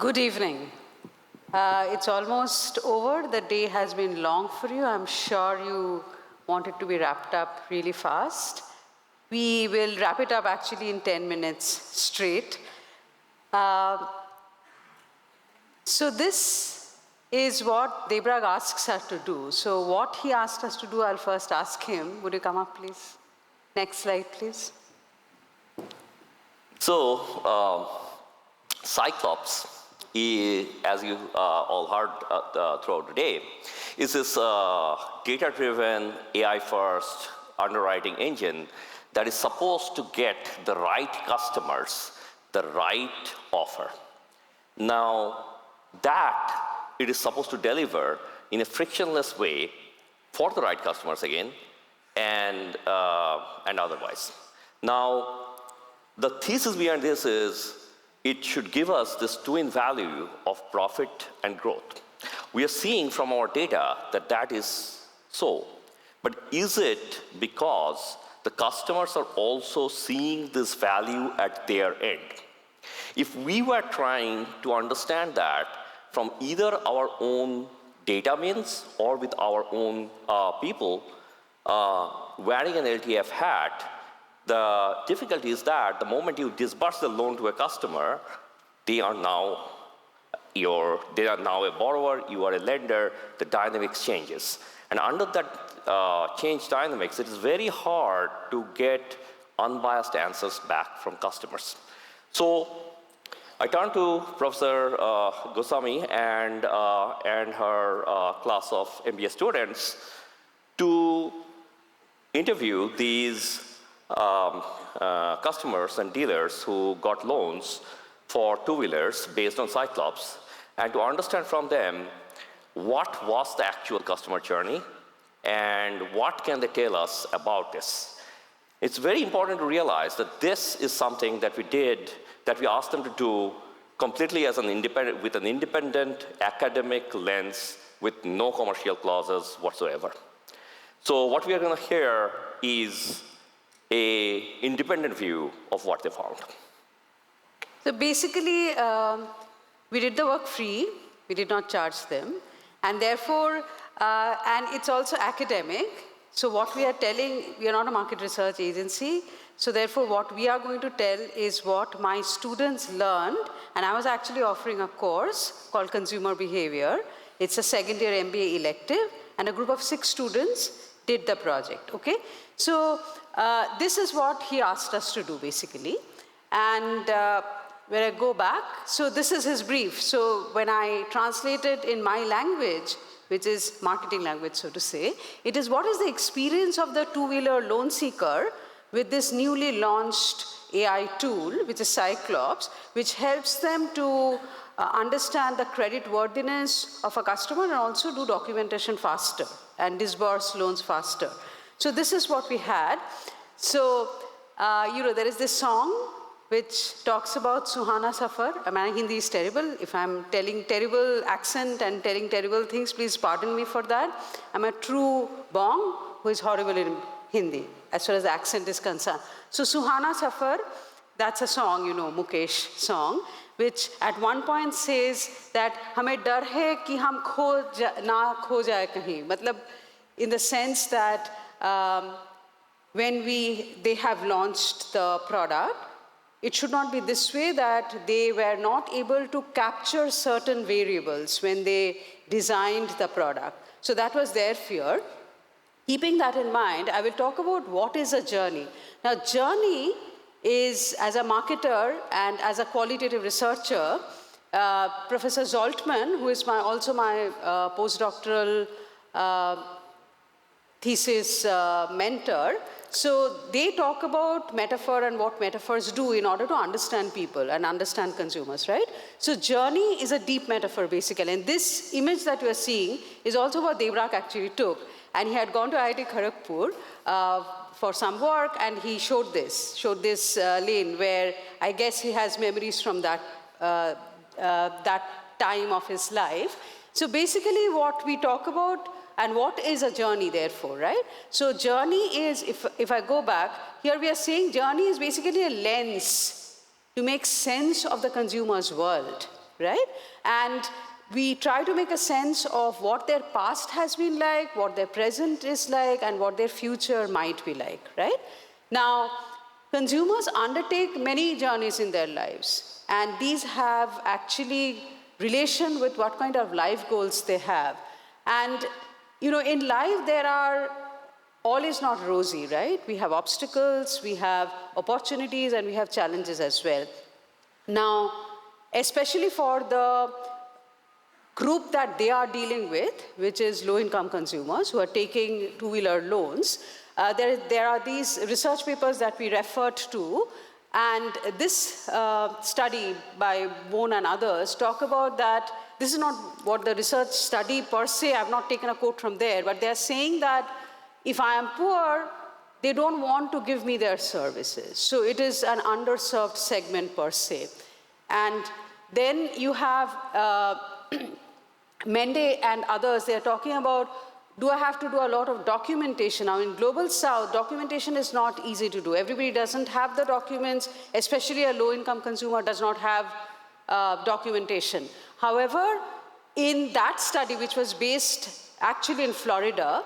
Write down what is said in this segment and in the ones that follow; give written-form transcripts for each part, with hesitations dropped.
Good evening. It's almost over. The day has been long for you. I'm sure you want it to be wrapped up really fast. We will wrap it up actually in 10 minutes straight. So this is what Debrag asks us to do. So what he asked us to do, I'll first ask him. Would you come up, please? Next slide, please. So, Cyclops, as you all heard throughout the day, is this data-driven, AI-first underwriting engine that is supposed to get the right customers, the right offer. Now, that it is supposed to deliver in a frictionless way for the right customers again, and otherwise. Now, the thesis behind this is it should give us this twin value of profit and growth. We are seeing from our data that that is so. But is it because the customers are also seeing this value at their end? If we were trying to understand that from either our own data means or with our own people wearing an LTF hat, the difficulty is that the moment you disburse the loan to a customer, they are now a borrower, you are a lender, the dynamics changes. And under that change dynamics, it is very hard to get unbiased answers back from customers. So I turn to Professor Goswami and her class of MBA students to interview these customers and dealers who got loans for two-wheelers based on Cyclops, and to understand from them what was the actual customer journey and what can they tell us about this. It's very important to realize that this is something that we asked them to do completely as with an independent academic lens with no commercial clauses whatsoever. So what we are going to hear is an independent view of what they found. So basically, we did the work free. We did not charge them. And therefore, and it's also academic. So what we are telling, we are not a market research agency. So therefore, what we are going to tell is what my students learned. And I was actually offering a course called Consumer Behavior. It's a second-year MBA elective. And a group of 6 students did the project, okay? So this is what he asked us to do, basically. And when I go back, so this is his brief. So when I translate it in my language, which is marketing language, so to say, it is what is the experience of the two-wheeler loan seeker with this newly launched AI tool, which is Cyclops, which helps them to understand the credit worthiness of a customer and also do documentation faster and disburse loans faster. So this is what we had. So, there is this song which talks about Suhana Safar. My Hindi is terrible. If I'm telling terrible accent and telling terrible things, please pardon me for that. I'm a true bong who is horrible in Hindi, as far as the accent is concerned. So Suhana Safar, that's a song, Mukesh song, which at one point says that हमें डर है कि हम ना खो जाए कहीं. मतलब in the sense that when they have launched the product, it should not be this way that they were not able to capture certain variables when they designed the product. So that was their fear. Keeping that in mind, I will talk about what is a journey. Now, journey is, as a marketer and as a qualitative researcher, Professor Zoltman, who is also my postdoctoral thesis mentor, so they talk about metaphor and what metaphors do in order to understand people and understand consumers, right? So journey is a deep metaphor, basically. And this image that you are seeing is also what Devrak actually took. And he had gone to IIT Kharagpur for some work, and he showed this lane where I guess he has memories from that time of his life. So basically what we talk about, and what is a journey, therefore, right? So journey is, if I go back, here we are saying journey is basically a lens to make sense of the consumer's world, right? And we try to make a sense of what their past has been like, what their present is like, and what their future might be like, right? Now, consumers undertake many journeys in their lives, and these have actually relation with what kind of life goals they have. And in life all is not rosy, right? We have obstacles, we have opportunities, and we have challenges as well. Now, especially for the group that they are dealing with, which is low-income consumers who are taking two-wheeler loans, there are these research papers that we referred to, and this study by Bone and others talk about that. This is not what the research study per se, I've not taken a quote from there, but they're saying that if I am poor, they don't want to give me their services. So it is an underserved segment per se. And then you have Mende and others, they're talking about, do I have to do a lot of documentation? Now in Global South, documentation is not easy to do. Everybody doesn't have the documents, especially a low-income consumer does not have documentation. However, in that study, which was based actually in Florida,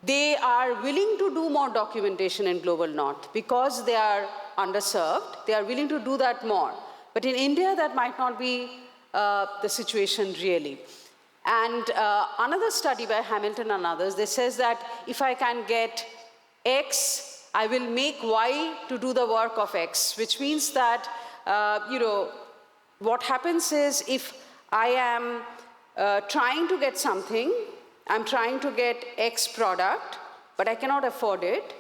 they are willing to do more documentation in Global North because they are underserved. They are willing to do that more. But in India, that might not be the situation really. And another study by Hamilton and others, they says that if I can get X, I will make Y to do the work of X, which means that, what happens is if I am trying to get something, I'm trying to get X product, but I cannot afford it.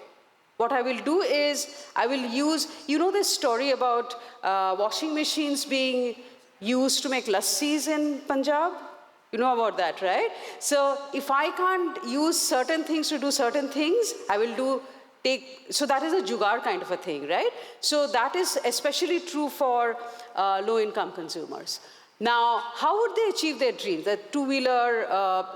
What I will do is, I will use, this story about washing machines being used to make lassis in Punjab? You know about that, right? So if I can't use certain things to do certain things, I will so that is a jugaad kind of a thing, right? So that is especially true for low-income consumers. Now, how would they achieve their dreams? The two-wheeler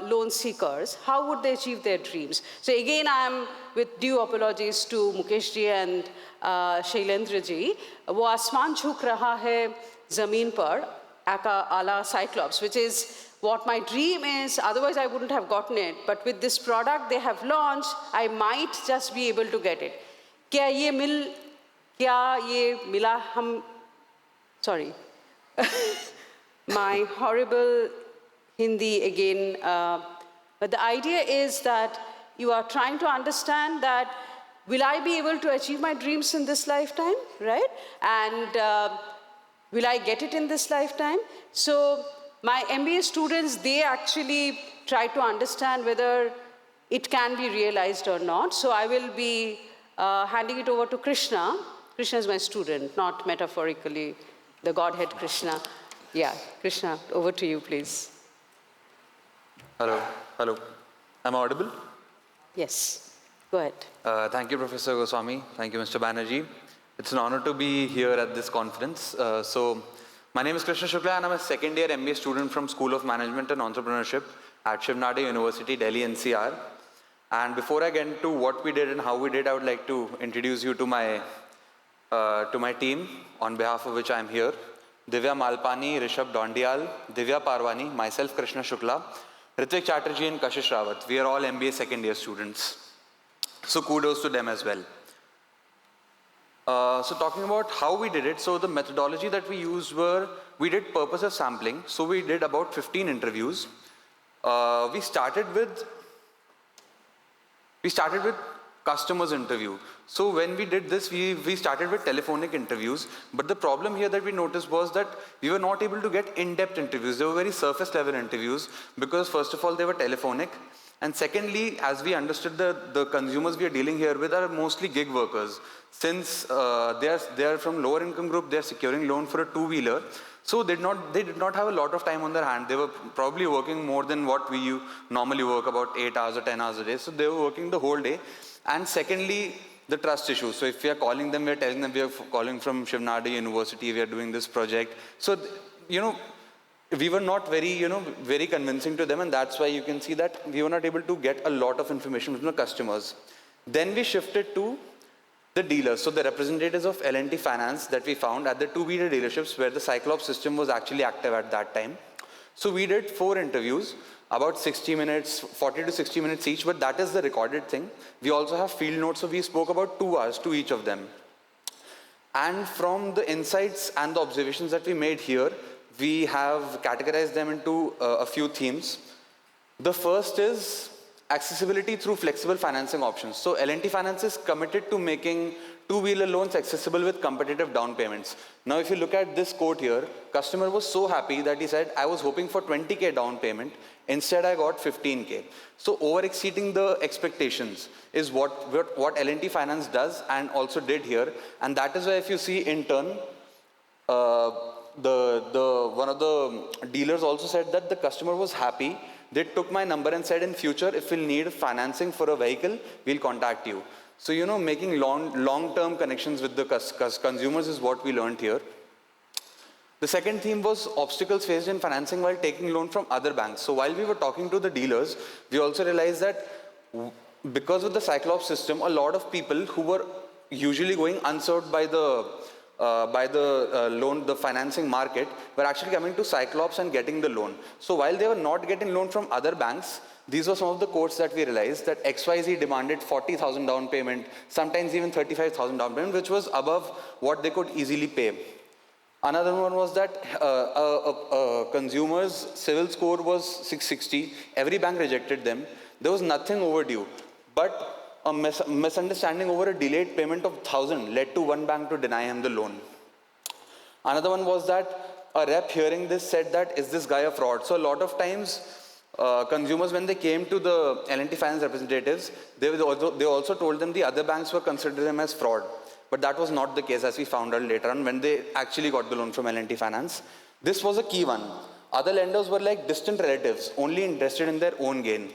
loan seekers, how would they achieve their dreams? So again, I'm with due apologies to Mukesh ji and Shailendra ji. वो आसमान झुक रहा है ज़मीन पर ala Cyclops, which is what my dream is. Otherwise, I wouldn't have gotten it. But with this product they have launched, I might just be able to get it. क्या ये मिला हम? Sorry. My horrible Hindi again. But the idea is that you are trying to understand that, will I be able to achieve my dreams in this lifetime, right? And will I get it in this lifetime? So my MBA students, they actually try to understand whether it can be realized or not. So I will be handing it over to Krishna. Krishna is my student, not metaphorically, the Godhead Krishna. Yeah, Krishna, over to you, please. Hello. I'm audible? Yes, go ahead. Thank you, Professor Goswami. Thank you, Mr. Banerjee. It's an honor to be here at this conference. So, my name is Krishna Shukla, and I'm a second-year MBA student from School of Management and Entrepreneurship at Shiv Nadar University, Delhi, NCR. And before I get into what we did and how we did, I would like to introduce you to my team, on behalf of which I'm here. Divya Malpani, Rishabh Dondial, Divya Parwani, myself Krishna Shukla, Ritvik Chatterjee and Kashish Rawat. We are all MBA second year students. So kudos to them as well. So talking about how we did it, so the methodology that we used we did purposive sampling. So we did about 15 interviews. We started with customers interview. So when we did this, we started with telephonic interviews, but the problem here that we noticed was that we were not able to get in-depth interviews. They were very surface level interviews because first of all, they were telephonic. And secondly, as we understood, the consumers we are dealing here with are mostly gig workers. Since they are from lower income group, they are securing loan for a two-wheeler. So they did not have a lot of time on their hand. They were probably working more than what we normally work, about 8 hours or 10 hours a day. So they were working the whole day. And secondly, the trust issue. So if we are calling them, we are telling them we are calling from Shiv Nadar University, we are doing this project. So, we were not very convincing to them, and that's why you can see that we were not able to get a lot of information from the customers. Then we shifted to The dealers, so the representatives of L&T Finance that we found at the two-wheeler dealerships where the Cyclops system was actually active at that time. So we did 4 interviews, about 60 minutes, 40 to 60 minutes each, but that is the recorded thing. We also have field notes, so we spoke about 2 hours to each of them. And from the insights and the observations that we made here, we have categorized them into a few themes. The first is accessibility through flexible financing options. So L&T Finance is committed to making two-wheeler loans accessible with competitive down payments. Now, if you look at this quote here, customer was so happy that he said, I was hoping for 20K down payment. Instead, I got 15K. So over-exceeding the expectations is what L&T Finance does and also did here. And that is why if you see in turn, one of the dealers also said that the customer was happy. They took my number and said, in future, if we'll need financing for a vehicle, we'll contact you. So, making long-term connections with the consumers is what we learned here. The second theme was obstacles faced in financing while taking loan from other banks. So while we were talking to the dealers, we also realized that because of the Cyclops system, a lot of people who were usually going unserved by the financing market were actually coming to Cyclops and getting the loan. So while they were not getting loan from other banks, these were some of the quotes that we realized that XYZ demanded 40,000 down payment, sometimes even 35,000 down payment, which was above what they could easily pay. Another one was that a consumer's civil score was 660. Every bank rejected them. There was nothing overdue. But a misunderstanding over a delayed payment of 1,000 led to one bank to deny him the loan. Another one was that a rep hearing this said that, is this guy a fraud? So a lot of times, consumers, when they came to the L&T Finance representatives, they also told them the other banks were considering them as fraud. But that was not the case, as we found out later on when they actually got the loan from L&T Finance. This was a key one. Other lenders were like distant relatives, only interested in their own gain.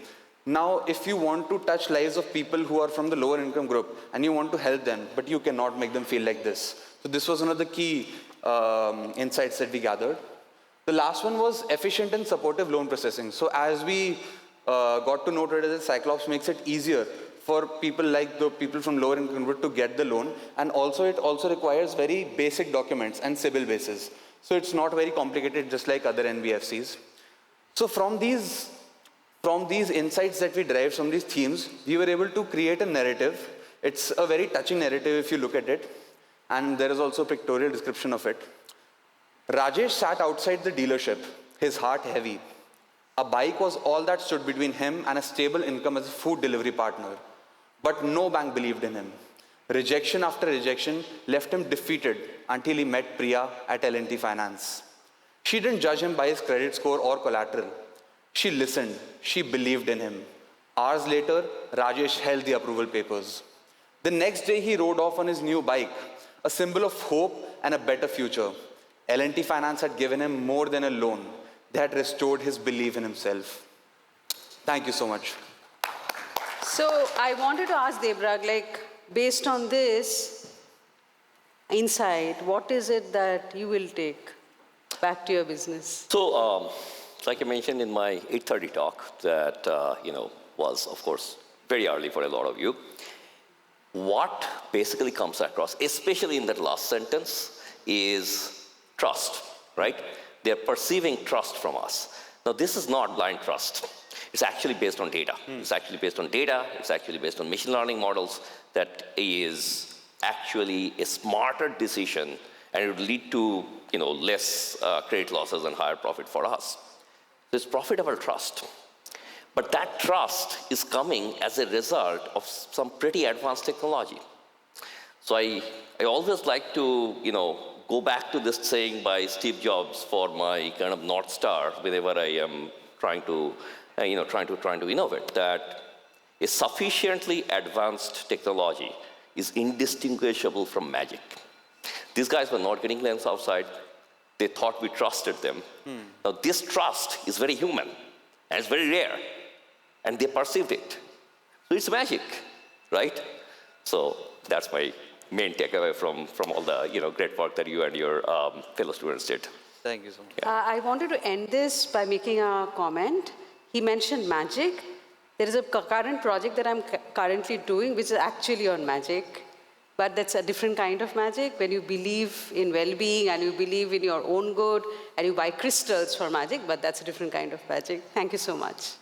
Now, if you want to touch lives of people who are from the lower income group and you want to help them, but you cannot make them feel like this. So this was one of the key insights that we gathered. The last one was efficient and supportive loan processing. So as we got to know today that Cyclops makes it easier for people like the people from lower income group to get the loan, and also it also requires very basic documents and CIBIL basis. So it's not very complicated, just like other NBFCs. So from these insights that we derived from these themes, we were able to create a narrative. It's a very touching narrative if you look at it, and there is also a pictorial description of it. Rajesh sat outside the dealership, his heart heavy. A bike was all that stood between him and a stable income as a food delivery partner. But no bank believed in him. Rejection after rejection left him defeated until he met Priya at L&T Finance. She didn't judge him by his credit score or collateral. She listened. She believed in him. Hours later, Rajesh held the approval papers. The next day, he rode off on his new bike, a symbol of hope and a better future. L&T Finance had given him more than a loan. They had restored his belief in himself. Thank you so much. So I wanted to ask Debrag, based on this insight, what is it that you will take back to your business? So, like I mentioned in my 8:30 talk, that was, of course, very early for a lot of you. What basically comes across, especially in that last sentence, is trust, right? They're perceiving trust from us. Now, this is not blind trust. It's actually based on data. It's actually based on data. It's actually based on machine learning models. That is actually a smarter decision, and it would lead to less credit losses and higher profit for us. So it's profitable trust. But that trust is coming as a result of some pretty advanced technology. So I always like to go back to this saying by Steve Jobs for my kind of North Star whenever I am trying to innovate, that a sufficiently advanced technology is indistinguishable from magic. These guys were not getting loans outside. They thought we trusted them. Now, this trust is very human, and it's very rare, and they perceived it. So it's magic, right? So that's my main takeaway from all the great work that you and your fellow students did. Thank you so much. I wanted to end this by making a comment. He mentioned magic. There is a current project that I'm currently doing, which is actually on magic. But that's a different kind of magic when you believe in well-being and you believe in your own good and you buy crystals for magic, but that's a different kind of magic. Thank you so much.